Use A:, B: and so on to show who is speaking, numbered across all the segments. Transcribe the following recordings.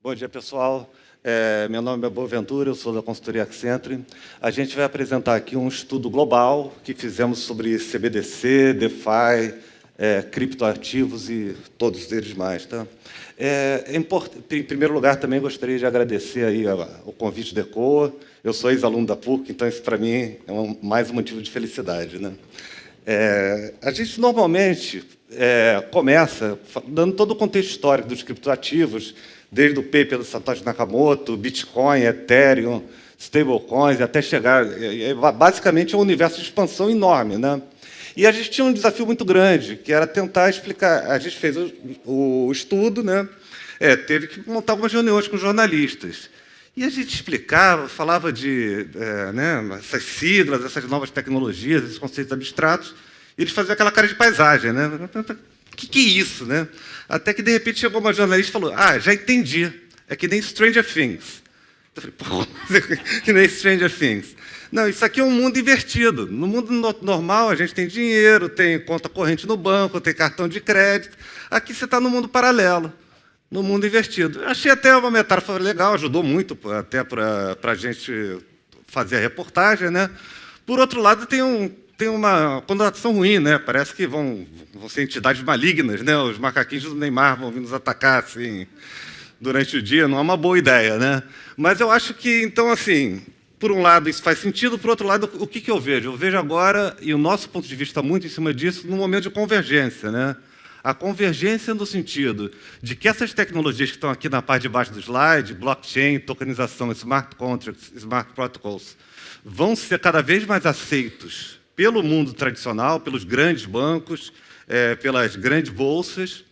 A: Bom dia, pessoal. Meu nome é Boaventura, eu sou da consultoria Accenture. A gente vai apresentar aqui um estudo global que fizemos sobre CBDC, DeFi, criptoativos e todos eles mais. Tá? Em primeiro lugar, também gostaria de agradecer aí o convite da ECOA. Eu sou ex-aluno da PUC, então isso, para mim, é mais um motivo de felicidade. Né? A gente, normalmente, começa dando todo o contexto histórico dos criptoativos, desde o paper do Satoshi Nakamoto, Bitcoin, Ethereum, stablecoins, até chegar... basicamente, é um universo de expansão enorme. Né? E a gente tinha um desafio muito grande, que era tentar explicar... A gente fez o estudo, né? Teve que montar algumas reuniões com jornalistas. E a gente explicava, falava de essas siglas, essas novas tecnologias, esses conceitos abstratos, e eles faziam aquela cara de paisagem. Né? O que é isso? Né? Até que, de repente, chegou uma jornalista e falou: já entendi, é que nem Stranger Things. Eu falei: pô, que nem Stranger Things. Não, isso aqui é um mundo invertido. No mundo normal, a gente tem dinheiro, tem conta corrente no banco, tem cartão de crédito. Aqui você está no mundo paralelo, no mundo invertido. Achei até uma metáfora legal, ajudou muito até para a gente fazer a reportagem. Né? Por outro lado, tem uma conotação ruim, né? Parece que vão ser entidades malignas, né? Os macaquinhos do Neymar vão vir nos atacar assim, durante o dia, não é uma boa ideia. Né? Mas eu acho que, então, assim, por um lado isso faz sentido, por outro lado, o que eu vejo? Eu vejo agora, e o nosso ponto de vista está muito em cima disso, num momento de convergência. Né? A convergência no sentido de que essas tecnologias que estão aqui na parte de baixo do slide, blockchain, tokenização, smart contracts, smart protocols, vão ser cada vez mais aceitos pelo mundo tradicional, pelos grandes bancos, pelas grandes bolsas.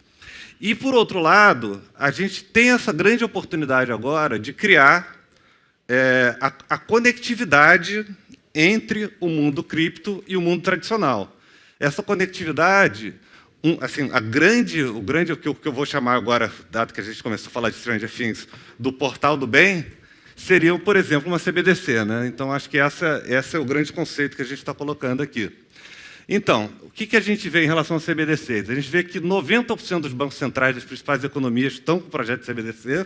A: E, por outro lado, a gente tem essa grande oportunidade agora de criar a conectividade entre o mundo cripto e o mundo tradicional. Essa conectividade, o que eu vou chamar agora, dado que a gente começou a falar de Stranger Things, do portal do bem, seria, por exemplo, uma CBDC. Né? Então, acho que esse é o grande conceito que a gente está colocando aqui. Então, o que a gente vê em relação a CBDCs? A gente vê que 90% dos bancos centrais das principais economias estão com o projeto de CBDC.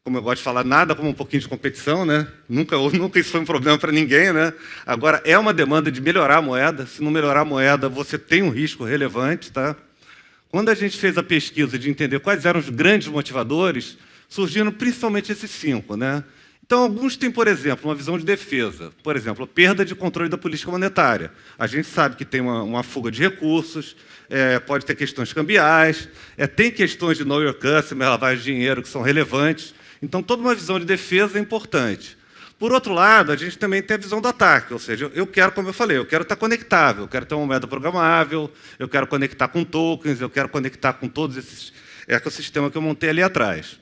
A: Como eu gosto de falar, nada como um pouquinho de competição. Né? Nunca isso foi um problema para ninguém. Né? Agora, é uma demanda de melhorar a moeda. Se não melhorar a moeda, você tem um risco relevante. Tá? Quando a gente fez a pesquisa de entender quais eram os grandes motivadores, surgiram principalmente esses 5. Né? Então, alguns têm, por exemplo, uma visão de defesa. Por exemplo, a perda de controle da política monetária. A gente sabe que tem uma fuga de recursos, pode ter questões cambiais, tem questões de know your customer, lavagem de dinheiro, que são relevantes. Então, toda uma visão de defesa é importante. Por outro lado, a gente também tem a visão do ataque, ou seja, eu quero, como eu falei, eu quero estar conectável, eu quero ter uma moeda programável, eu quero conectar com tokens, eu quero conectar com todos esses ecossistemas que eu montei ali atrás.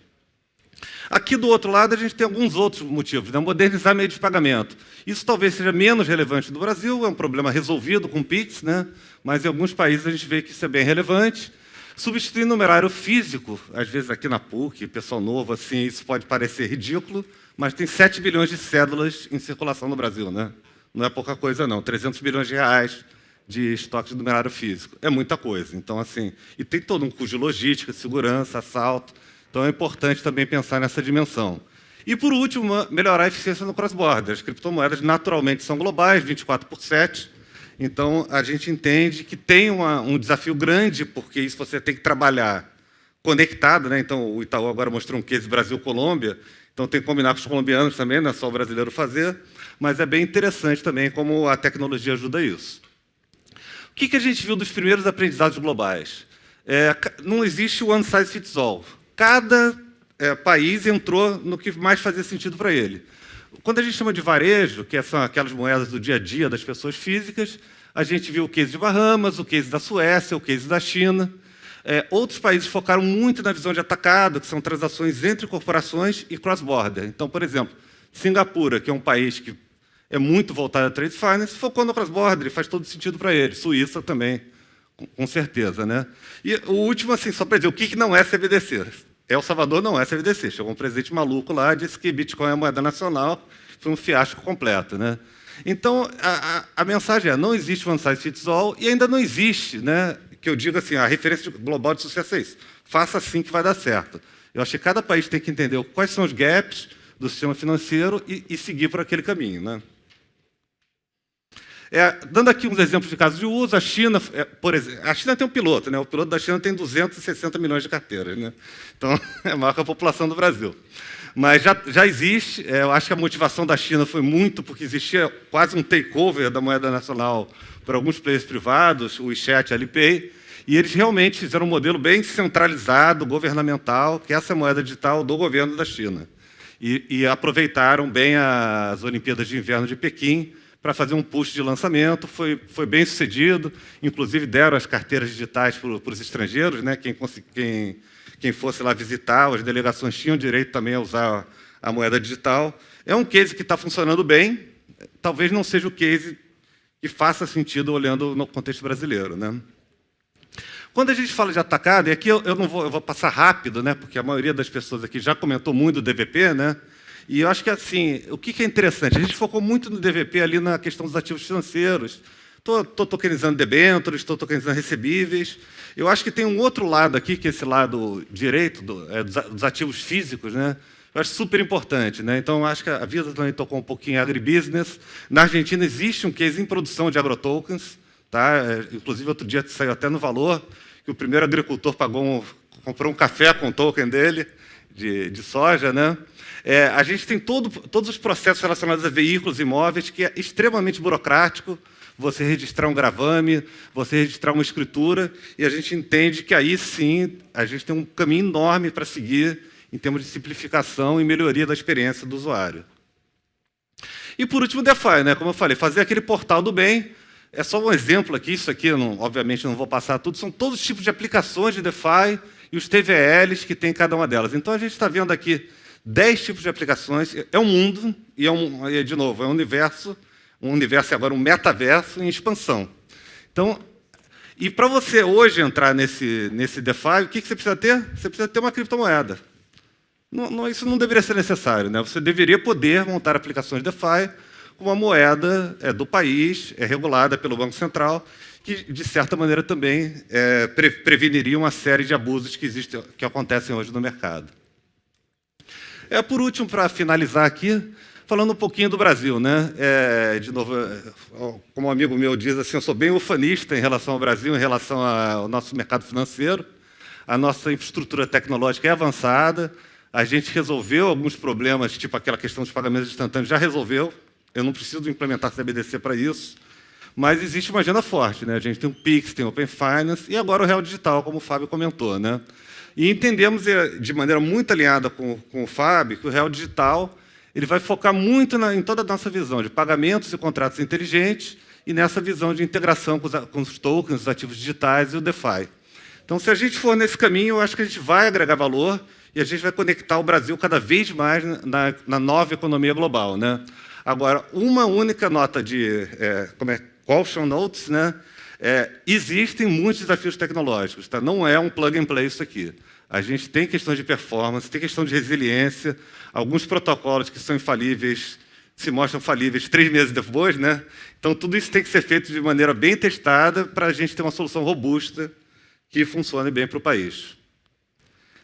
A: Aqui, do outro lado, a gente tem alguns outros motivos. Né? Modernizar meio de pagamento. Isso talvez seja menos relevante no Brasil, é um problema resolvido com o PIX, né? Mas em alguns países a gente vê que isso é bem relevante. Substituir numerário físico, às vezes aqui na PUC, pessoal novo, assim, isso pode parecer ridículo, mas tem 7 bilhões de cédulas em circulação no Brasil. Né? Não é pouca coisa, não. 300 bilhões de reais de estoque de numerário físico. É muita coisa. Então, assim, e tem todo um custo de logística, segurança, assalto. Então, é importante também pensar nessa dimensão. E, por último, melhorar a eficiência no cross-border. As criptomoedas, naturalmente, são globais, 24/7. Então, a gente entende que tem um desafio grande, porque isso você tem que trabalhar conectado. Né? Então, o Itaú agora mostrou um case Brasil-Colômbia. Então, tem que combinar com os colombianos também, não é só o brasileiro fazer. Mas é bem interessante também como a tecnologia ajuda isso. O que a gente viu dos primeiros aprendizados globais? Não existe one size fits all. Cada país entrou no que mais fazia sentido para ele. Quando a gente chama de varejo, que são aquelas moedas do dia a dia das pessoas físicas, a gente viu o case de Bahamas, o case da Suécia, o case da China. Outros países focaram muito na visão de atacado, que são transações entre corporações e cross-border. Então, por exemplo, Singapura, que é um país que é muito voltado a trade finance, focou no cross-border e faz todo sentido para ele. Suíça também, com certeza. Né? E o último, assim, só para dizer, o que não é CBDC? El Salvador não é CBDC. Chegou um presidente maluco lá, disse que Bitcoin é moeda nacional, foi um fiasco completo. Né? Então, a mensagem é, não existe one size fits all, e ainda não existe, né, que eu digo assim, a referência global de sucesso é isso. Faça assim que vai dar certo. Eu acho que cada país tem que entender quais são os gaps do sistema financeiro e seguir por aquele caminho, né? Dando aqui uns exemplos de casos de uso, a China, por exemplo, a China tem um piloto, né? O piloto da China tem 260 milhões de carteiras, né? Então, é maior que a população do Brasil. Mas já existe, eu acho que a motivação da China foi muito porque existia quase um takeover da moeda nacional por alguns players privados, o WeChat e a Alipay, e eles realmente fizeram um modelo bem centralizado, governamental, que é essa moeda digital do governo da China. E aproveitaram bem as Olimpíadas de Inverno de Pequim para fazer um push de lançamento, foi bem sucedido, inclusive deram as carteiras digitais para os estrangeiros, né? Quem fosse lá visitar, as delegações tinham direito também a usar a moeda digital. É um case que está funcionando bem, talvez não seja o case que faça sentido olhando no contexto brasileiro, né? Quando a gente fala de atacado, e aqui eu vou passar rápido, né? Porque a maioria das pessoas aqui já comentou muito do DVP, né? E eu acho que, assim, o que é interessante? A gente focou muito no DVP ali na questão dos ativos financeiros. Estou tokenizando debêntures, estou tokenizando recebíveis. Eu acho que tem um outro lado aqui, que é esse lado direito dos ativos físicos, né? Eu acho super importante, né? Então, acho que a Visa também tocou um pouquinho em agribusiness. Na Argentina existe um case em produção de agrotokens, tá? Inclusive, outro dia saiu até no Valor, que o primeiro agricultor comprou um café com o token dele, de soja, né? A gente tem todos os processos relacionados a veículos imóveis, que é extremamente burocrático, você registrar um gravame, você registrar uma escritura, e a gente entende que aí sim a gente tem um caminho enorme para seguir em termos de simplificação e melhoria da experiência do usuário. E por último, o DeFi, né? Como eu falei, fazer aquele portal do bem. É só um exemplo aqui, isso aqui, obviamente não vou passar tudo, são todos os tipos de aplicações de DeFi e os TVLs que tem cada uma delas. Então a gente está vendo aqui 10 tipos de aplicações, é um mundo, e de novo, é um universo agora, um metaverso em expansão. Então, e para você hoje entrar nesse DeFi, o que você precisa ter? Você precisa ter uma criptomoeda. Isso não deveria ser necessário, né? Você deveria poder montar aplicações DeFi com uma moeda do país, regulada pelo Banco Central, que, de certa maneira, também preveniria uma série de abusos que acontecem hoje no mercado. Por último, para finalizar aqui, falando um pouquinho do Brasil, né? De novo, como um amigo meu diz, assim, eu sou bem ufanista em relação ao Brasil, em relação ao nosso mercado financeiro. A nossa infraestrutura tecnológica é avançada, a gente resolveu alguns problemas, tipo aquela questão dos pagamentos instantâneos, já resolveu. Eu não preciso implementar CBDC para isso, mas existe uma agenda forte, né? A gente tem o Pix, tem o Open Finance e agora o Real Digital, como o Fábio comentou, né? E entendemos de maneira muito alinhada com o Fábio que o Real Digital ele vai focar muito em toda a nossa visão de pagamentos e contratos inteligentes e nessa visão de integração com os tokens, os ativos digitais e o DeFi. Então, se a gente for nesse caminho, eu acho que a gente vai agregar valor e a gente vai conectar o Brasil cada vez mais na nova economia global, né? Agora, uma única nota de caution notes, né? Existem muitos desafios tecnológicos, tá? Não é um plug and play isso aqui. A gente tem questões de performance, tem questão de resiliência, alguns protocolos que são infalíveis, se mostram falíveis 3 meses depois, né? Então, tudo isso tem que ser feito de maneira bem testada para a gente ter uma solução robusta que funcione bem para o país.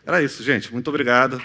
A: Era isso, gente. Muito obrigado.